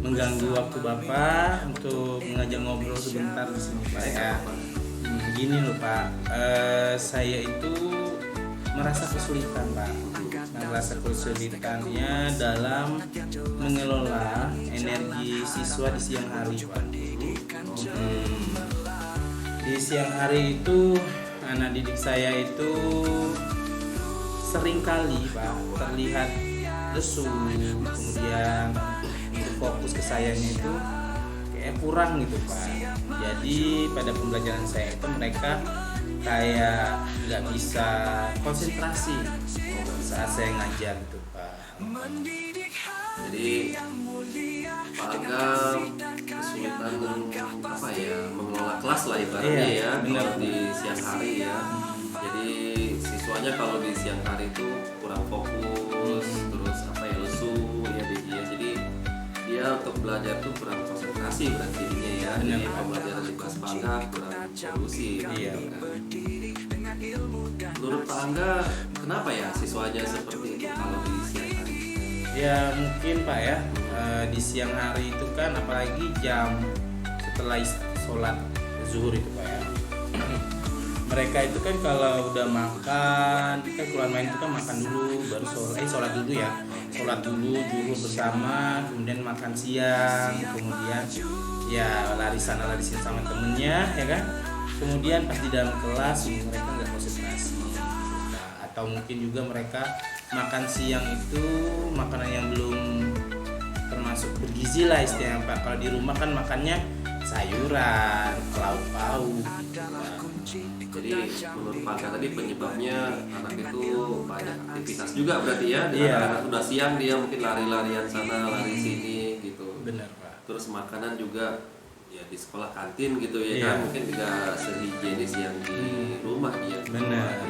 mengganggu waktu Bapak untuk mengajak ngobrol sebentar di sini Pak ya. Gini loh Pak, saya itu merasa kesulitan Pak. Merasa kesulitannya dalam mengelola energi siswa di siang hari Pak. Di siang hari itu anak didik saya itu seringkali Pak terlihat lesu, kemudian untuk fokus ke sayanya itu kayak kurang gitu Pak. Jadi pada pembelajaran saya itu mereka kayak nggak bisa konsentrasi saat saya ngajar gitu Pak. Jadi Pak Angga kesulitan apa ya, mengelola kelas lah ibaratnya Iya, ya, benar. kalau di siang hari ya. Jadi siswanya kalau di siang hari itu kurang fokus, terus apa ya, lesu ya dia. Jadi dia untuk belajar tuh kurang konsentrasi berarti jadinya ya. Jadi Benar. pembelajaran di kelas Pak Angga kurang kondusif. Iya. Gitu kan. Menurut Pak Angga kenapa ya siswanya seperti itu kalau di siang hari? Ya mungkin Pak ya, di siang hari itu kan apalagi jam setelah sholat zuhur itu Pak ya. Mereka itu kan kalau udah makan, kan keluar main itu kan makan dulu, baru sholat dulu ya. Sholat dulu, zuhur bersama, kemudian makan siang, kemudian ya lari sana lari sini sama temennya ya kan. Kemudian pas di dalam kelas mereka nggak konsentrasi. Nah, atau mungkin juga mereka makan siang itu makanan yang belum termasuk bergizi lah istilahnya Pak. Kalau di rumah kan makannya sayuran, lauk pauk gitu kan. Jadi menurut Pak Angga tadi penyebabnya anak itu banyak aktivitas juga berarti ya. Iya. Anak udah siang dia mungkin lari-larian sana lari sini gitu. Benar Pak. Terus makanan juga ya di sekolah kantin gitu ya Iya. kan, mungkin tidak sehigienis yang di rumah dia. Benar.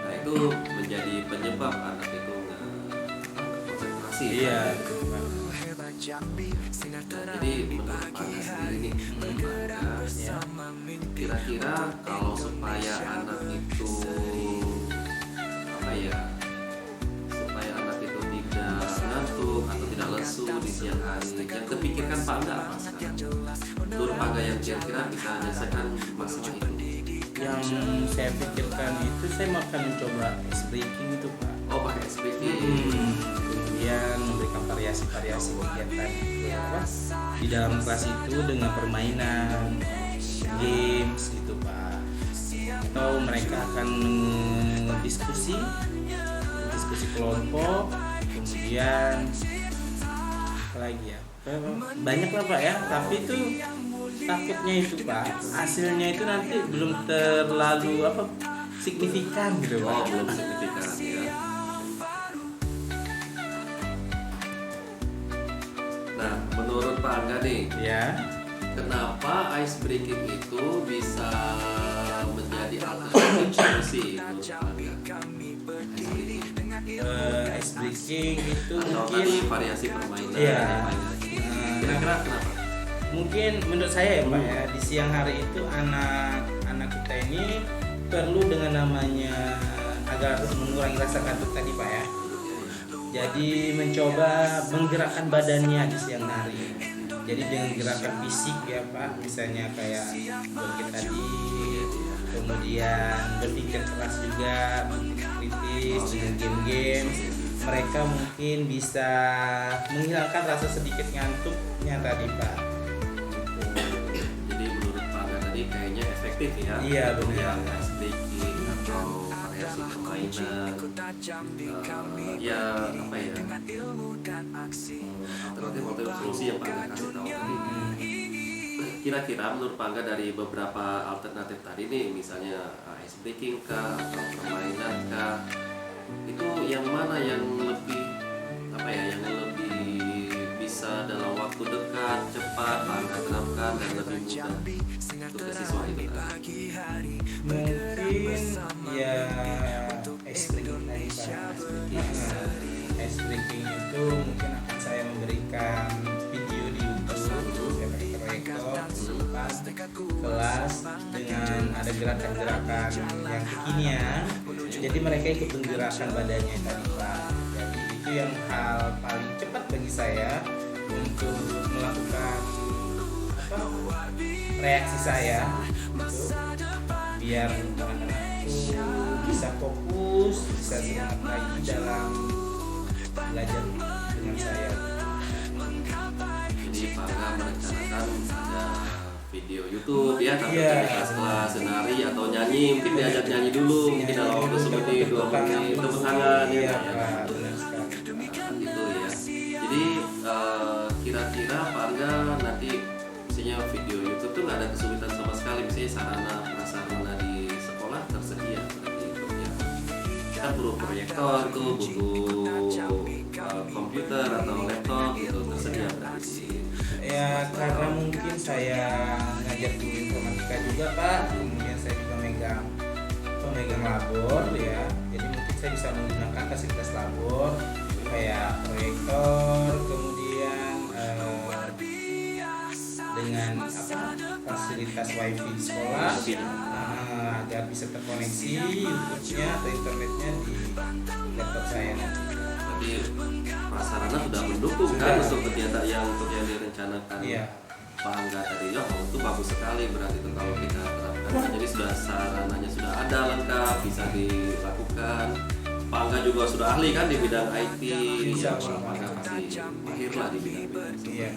Nah itu menjadi penyebab anak itu nggak konsentrasi. Iya. Kan? Betul, Pak. Jadi menurut Pak Angga sendiri nih, Pak Angga, kira-kira kalau supaya anak itu apa ya, supaya anak itu tidak ngantuk atau tidak lesu di siang hari, yang terpikirkan Pak Angga apa sekarang? Menurut Pak Angga yang kira-kira bisa menyelesaikan masalah itu? Yang saya pikirkan itu saya akan mencoba ice breaking itu Pak. Oh pakai speaking. Kemudian memberikan variasi-variasi kegiatan apa, di dalam kelas itu dengan permainan, games gitu Pak. Atau mereka akan diskusi kelompok, kemudian apa lagi ya? Banyak lah Pak ya. Tapi itu takutnya itu Pak, hasilnya itu nanti belum terlalu apa signifikan gitu Pak. Oh belum signifikan ya. Nah menurut Pak Angga nih, Ya. kenapa ice breaking itu bisa menjadi alternatif solusi breaking itu atau mungkin tadi variasi permainan Iya. yang lainnya. Kira-kira kenapa? mungkin menurut saya ya Pak ya, di siang hari itu anak-anak kita ini perlu dengan namanya agar mengurangi rasa kantuk tadi Pak ya. Jadi mencoba menggerakkan badannya di siang hari. Jadi dengan gerakan fisik ya Pak, misalnya kayak joget tadi, kemudian berpikir keras juga, kritis dengan game-game, mereka mungkin bisa menghilangkan rasa sedikit ngantuknya tadi Pak. Jadi menurut Pak Angga tadi kayaknya efektif ya. Iya, benar. Yang ice breaking atau variasi permainan. Ya apa ya? Alternatif solusi yang Pak Angga kasih tahu tadi. Kira-kira menurut Pak Angga dari beberapa alternatif tadi nih, misalnya ice breaking kah atau permainan kah, itu yang mana yang lebih apa ya? Yang lebih bisa dalam waktu dekat, cepat Pak Angga terapkan dan lebih mudah untuk ke siswa itu kan? Mungkin ya ice breaking tadi Pak. Ice breaking itu mungkin akan saya memberikan video di YouTube, efek proyektor di depan kelas dengan ada gerakan-gerakan yang kekinian. Jadi mereka ikut menggerakkan badannya tadi Pak. Jadi itu yang hal paling cepat bagi saya untuk melakukan reaksi saya gitu, biar anak-anak itu bisa fokus, bisa semangat lagi dalam belajar dengan saya. Jadi Pak Angga merencanakan ada video YouTube ya, tapi Iya. kelas-kelas senari atau nyanyi, mungkin diajak nyanyi dulu, mungkin dalam waktu semenit 2 menit, tepuk tangan Iya ya. Pak, benar sekali. Gitu ya. Jadi kira-kira Pak Angga nanti misalnya video YouTube tuh nggak ada kesulitan sama sekali, misalnya sarana prasarana di sekolah tersedia berarti itu ya. Kita butuh proyektor tuh, butuh komputer atau laptop itu tersedia berarti. Ya karena mungkin saya ngajar guru informatika juga Pak, kemudian saya juga memegang labor ya, jadi mungkin saya bisa menggunakan fasilitas labor kayak proyektor, kemudian dengan fasilitas wifi di sekolah agar bisa terkoneksi YouTube-nya atau internetnya di laptop saya nanti. Tapi prasarana sudah mendukung kan untuk kegiatan yang direncanakan Iya. Pak Angga tadi. Ya, itu bagus sekali berarti itu kalau kita terapkan. Jadi sudah sarananya sudah ada lengkap, bisa dilakukan. Pak Angga juga sudah ahli kan di bidang IT, ya Pak Angga pasti mahir lah di bidang itu. Iya.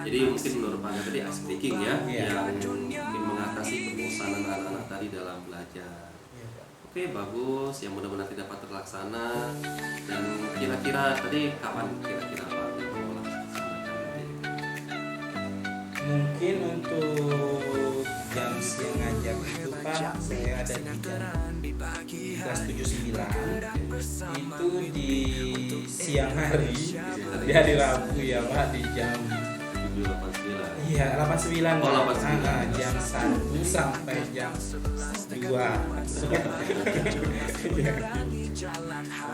Jadi mungkin menurut Pak Angga tadi ice breaking ya, Iya. yang mungkin mengatasi kebosanan anak-anak tadi dalam belajar. Iya, Pak. Oke, bagus, yang mudah-mudahan nanti dapat terlaksana. Dan kira-kira tadi kapan kira-kira Pak mau laksanakan nanti? Mungkin untuk jam siang ngajak itu Pak, saya ada di kelas 79 itu di siang hari, di hari Rabu ya Pak, di jam 789. iya 89 Oh, Pak. 89. Jam 1 sampai jam 2.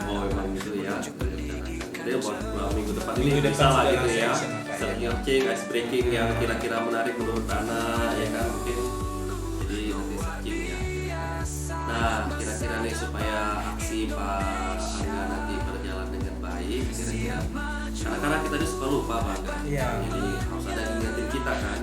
Oh, memang gitu ya. Jadi buat minggu depan ini Minggu bisa depan lah sudah gitu ya. langsung Pak, ya. Searching, ice breaking yang kira-kira menarik menurut anak ya kan mungkin. Jadi nanti searching ya. Nah, kira-kira nih supaya aksi Pak Angga nanti berjalan dengan baik, kira-kira kadang-kadang kita ini suka lupa Pak Angga. Iya. Jadi harus ada yang ingetin kita kan.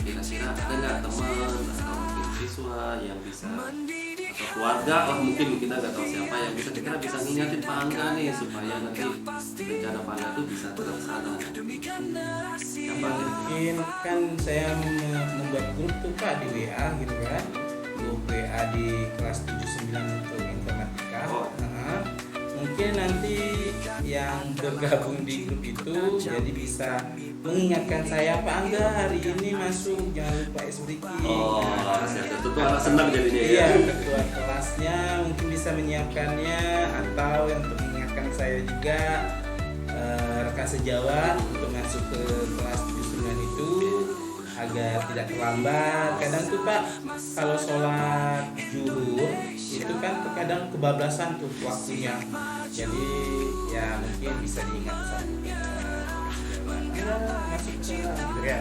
Kira-kira ada nggak teman atau mungkin siswa yang bisa atau keluarga lah mungkin kita nggak tahu siapa yang bisa kira bisa ngingetin Pak Angga nih supaya nanti rencana Pak Angga itu bisa terlaksana. Siapa kira-kira? Mungkin kan saya membuat grup tuh Pak di WA gitu kan, grup WA di kelas 79 untuk informatika. Oh. Nah, mungkin nanti yang bergabung di grup itu jadi bisa mengingatkan saya, Pak Angga hari ini masuk, jangan lupa ice breaking. Oh, Nah, siap. Tentu anak senang jadinya iya, ya. ketua kelasnya mungkin bisa menyiapkannya, atau yang untuk mengingatkan saya juga rekan sejawat untuk masuk ke kelas 79 itu agar tidak terlambat. Kadang tuh Pak, kalau sholat zuhur itu kan terkadang kebablasan tuh waktunya. Jadi ya mungkin bisa diingat satu masuk ke sholat gitu ya.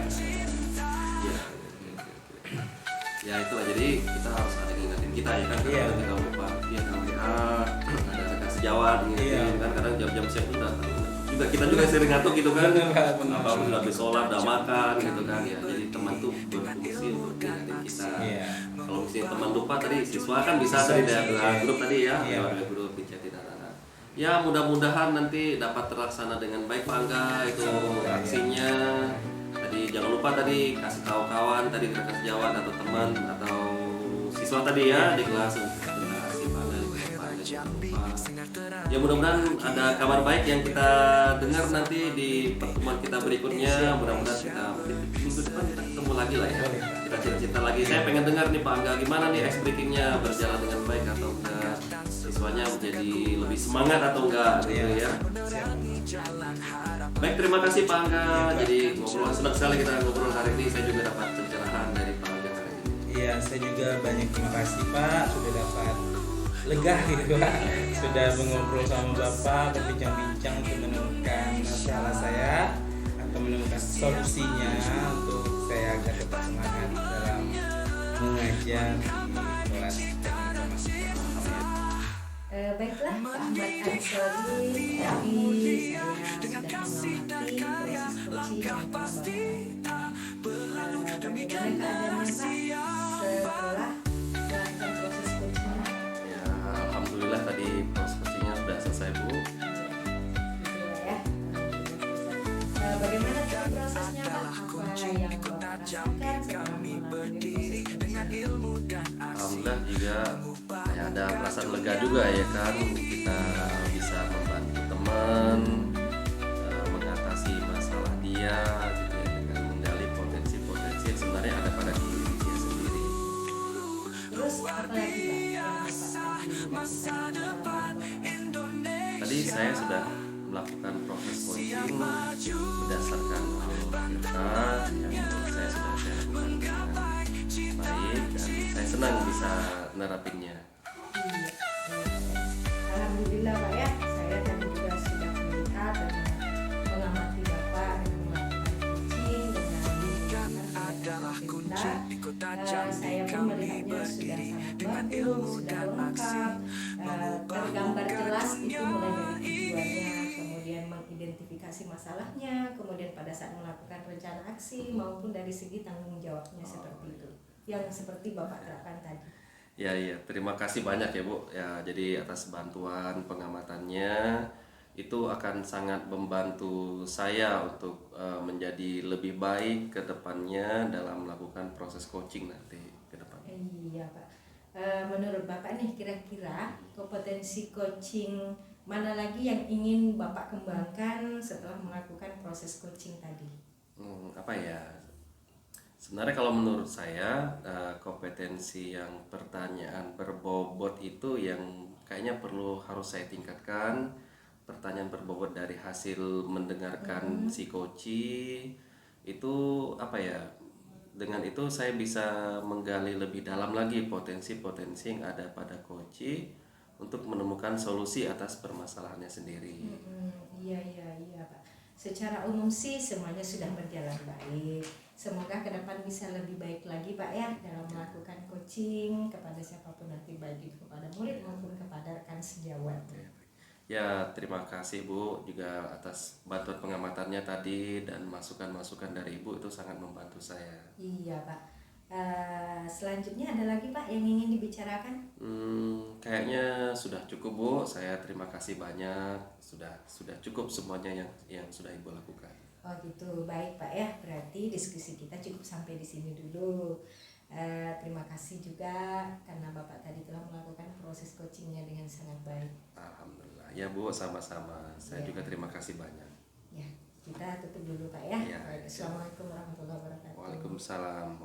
Ya itulah, jadi kita harus ada yang ingatin kita ya kan, Iya. kadang kita lupa ya kalau ada rekan sejawat gitu Iya. kan, kadang jam-jam siap tuh datang juga, kita juga sering ngantuk gitu kan, Benar, Pak, benar. apa udah habis sholat udah makan gitu kan ya. Jadi teman tuh berfungsi untuk ingatin kita. Iya. Kalau misalnya teman lupa tadi, siswa kan bisa tadi dari grup tadi ya, Iya. lewat grup dicatin anak-anak. Ya mudah-mudahan nanti dapat terlaksana dengan baik Pak Angga itu aksinya. Tadi jangan lupa tadi kasih tahu kawan tadi, rekan sejawat atau teman atau siswa tadi ya di kelas. Terima kasih Pak Angga, jangan lupa. Ya mudah-mudahan ada kabar baik yang kita dengar nanti di pertemuan kita berikutnya. Mudah-mudahan kita minggu depan kita ketemu lagi lah ya. Kita cerita lagi. Saya pengen dengar nih Pak Angga, gimana nih ice breakingnya, berjalan dengan baik atau enggak, siswanya menjadi lebih semangat atau enggak gitu ya. Baik, terima kasih Pak Angga. Jadi ngobrol senang sekali kita ngobrol hari ini. Saya juga dapat pencerahan dari Pak Angga hari ini. Iya, saya juga banyak terima kasih Pak, sudah dapat lega gitu Pak, sudah mengobrol sama Bapak, berbincang-bincang untuk menemukan masalah saya atau menemukan solusinya untuk saya agar tetap semangat dalam mengajar di kelas teknik informasi. Baiklah Pak Ahmad Ansori, tadi saya sudah mengamati proses coaching yang bagaimana keadaannya Pak setelah melakukan proses coaching? Ya, alhamdulillah tadi proses coachingnya sudah selesai Bu. Ya. Bagaimana tuh prosesnya Pak? Apa yang Bapak rasakan setelah melalui proses coaching? Alhamdulillah juga ya, ada perasaan lega juga ya kan, kita bisa membantu teman mengatasi masalah dia gitu ya, dengan menggali potensi-potensi yang sebenarnya ada pada diri dia sendiri. Terus apa lagi Pak yang Bapak lakukan? Tadi saya sudah melakukan proses coaching berdasarkan kita yang saya sudah lakukan dengan baik dan saya senang bisa nerapinnya. Alhamdulillah Pak ya, saya tadi juga sudah melihat dan mengamati Bapak dengan melakukan coaching dengan saya pun melihatnya sudah sangat bagus, sudah lengkap, tergambar jelas itu mulai dari tujuannya, kemudian mengidentifikasi masalahnya, kemudian pada saat melakukan rencana aksi maupun dari segi tanggung jawabnya seperti itu, yang seperti Bapak terapkan tadi. Ya, terima kasih banyak ya Bu. Ya, jadi atas bantuan pengamatannya itu akan sangat membantu saya untuk menjadi lebih baik ke depannya dalam melakukan proses coaching nanti ke depan. Iya Pak. Menurut Bapak nih kira-kira kompetensi coaching mana lagi yang ingin Bapak kembangkan setelah melakukan proses coaching tadi? Apa ya? Sebenarnya kalau menurut saya kompetensi yang pertanyaan berbobot itu yang kayaknya harus saya tingkatkan. Pertanyaan berbobot dari hasil mendengarkan si coachee itu apa ya? Dengan itu saya bisa menggali lebih dalam lagi potensi-potensi yang ada pada coachee untuk menemukan solusi atas permasalahannya sendiri. Iya Pak. Secara umum sih semuanya sudah berjalan baik. Semoga ke depan bisa lebih baik lagi Pak ya dalam melakukan coaching kepada siapapun nanti, baik itu kepada murid maupun kepada rekan sejawat. Ya, terima kasih Bu juga atas bantuan pengamatannya tadi dan masukan-masukan dari Ibu itu sangat membantu saya. Iya Pak. Selanjutnya ada lagi Pak yang ingin dibicarakan? Kayaknya sudah cukup Bu. Saya terima kasih banyak. Sudah cukup semuanya yang sudah Ibu lakukan. Oh gitu, baik Pak ya. Berarti diskusi kita cukup sampai di sini dulu. Terima kasih juga karena Bapak tadi telah melakukan proses coachingnya dengan sangat baik. Alhamdulillah. Ya Bu, sama-sama. Saya juga terima kasih banyak. Ya, kita tutup dulu Pak ya. Ya. Baik, Assalamualaikum warahmatullahi wabarakatuh. Waalaikumsalam.